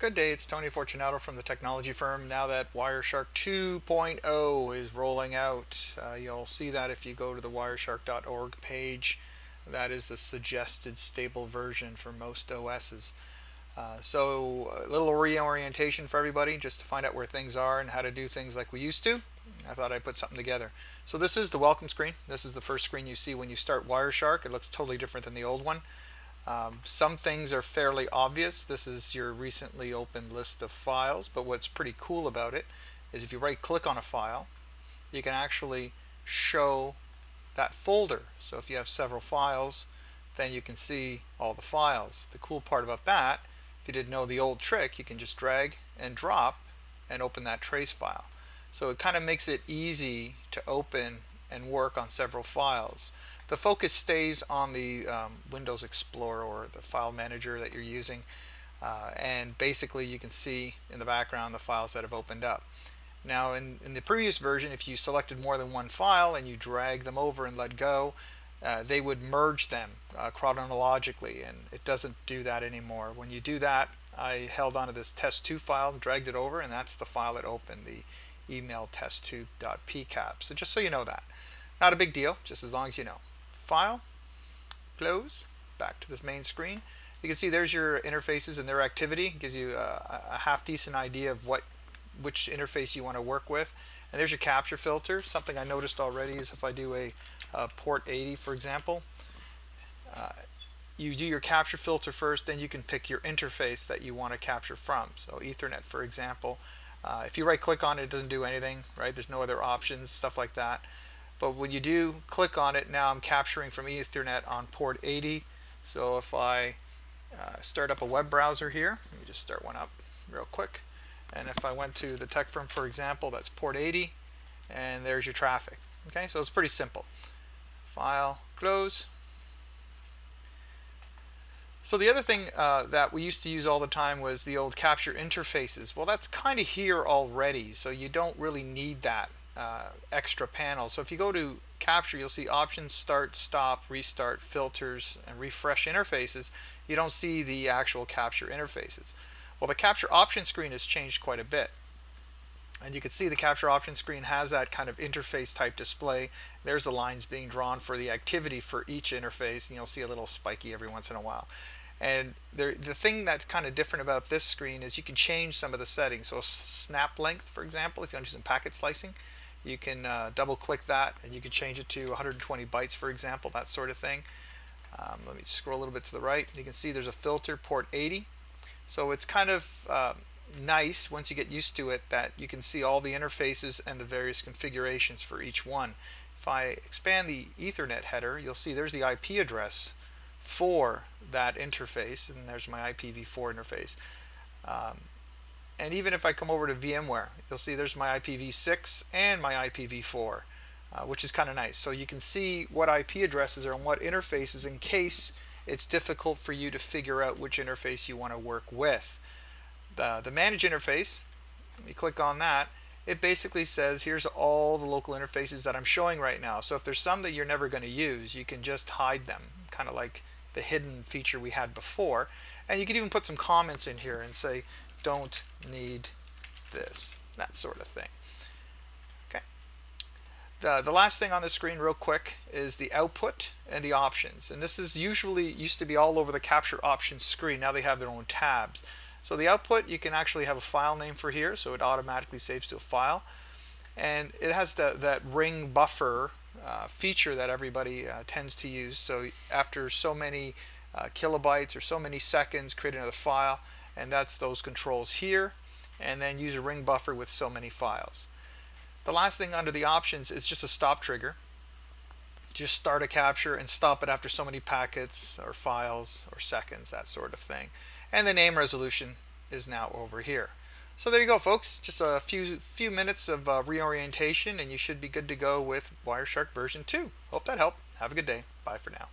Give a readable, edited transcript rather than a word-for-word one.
Good day, it's Tony Fortunato from the technology firm. Now that Wireshark 2.0 is rolling out, you'll see that if you go to the wireshark.org page. That is the suggested stable version for most OSs. So a little reorientation for everybody just to find out where things are and how to do things like we used to. I thought I'd put something together. So this is the welcome screen. This is the first screen you see when you start Wireshark. It looks totally different than the old one. Some things are fairly obvious. This is your recently opened list of files, but what's pretty cool about it is if you right click on a file, you can actually show that folder. So if you have several files, then you can see all the files. The cool part about that, if you didn't know the old trick, you can just drag and drop and open that trace file. So it kind of makes it easy to open and work on several files. The focus stays on the Windows Explorer or the file manager that you're using, and basically you can see in the background the files that have opened up. Now in the previous version, if you selected more than one file and you drag them over and let go, they would merge them chronologically, and it doesn't do that anymore. When you do that, I held onto this test2 file, dragged it over, and that's the file that opened, the email test2.pcap. So just so you know that. Not a big deal, just as long as you know. File, close, back to this main screen. You can see there's your interfaces and their activity. It gives you a half decent idea of which interface you want to work with. And there's your capture filter. Something I noticed already is if I do a port 80, for example, you do your capture filter first, then you can pick your interface that you want to capture from. So Ethernet, for example. If you right click on it, it doesn't do anything, right? There's no other options, stuff like that. But when you do click on it, now I'm capturing from Ethernet on port 80. So if I start up a web browser here, let me just start one up real quick. And if I went to the tech firm, for example, that's port 80, and there's your traffic. Okay, so it's pretty simple. File, close. So the other thing that we used to use all the time was the old capture interfaces. Well, that's kind of here already, so you don't really need that extra panel. So if you go to capture, you'll see options, start, stop, restart, filters, and refresh interfaces. You don't see the actual capture interfaces. Well, the capture option screen has changed quite a bit. And you can see the capture option screen has that kind of interface type display. There's the lines being drawn for the activity for each interface, and you'll see a little spiky every once in a while. And the thing that's kind of different about this screen is you can change some of the settings. So snap length, for example, if you want to do some packet slicing, you can double click that and you can change it to 120 bytes, for example, that sort of thing. Let me scroll a little bit to the right. You can see there's a filter, port 80. So it's kind of nice once you get used to it that you can see all the interfaces and the various configurations for each one. If I expand the Ethernet header, you'll see there's the IP address for that interface, and there's my IPv4 interface. And even if I come over to VMware, you'll see there's my IPv6 and my IPv4, which is kind of nice. So you can see what IP addresses are on what interfaces in case it's difficult for you to figure out which interface you want to work with. The manage interface, you click on that, it basically says here's all the local interfaces that I'm showing right now. So if there's some that you're never going to use, you can just hide them, kind of like the hidden feature we had before. And you can even put some comments in here and say don't need this, that sort of thing. Okay. The last thing on the screen real quick is the output and the options, and this is usually used to be all over the capture options screen. Now they have their own tabs. So the output, you can actually have a file name for here, so it automatically saves to a file, and it has that ring buffer feature that everybody tends to use. So after so many kilobytes or so many seconds, create another file, and that's those controls here, and then use a ring buffer with so many files. The last thing under the options is just a stop trigger. Just start a capture and stop it after so many packets or files or seconds, that sort of thing. And the name resolution is now over here. So there you go, folks. Just a few minutes of reorientation, and you should be good to go with Wireshark version 2. Hope that helped. Have a good day. Bye for now.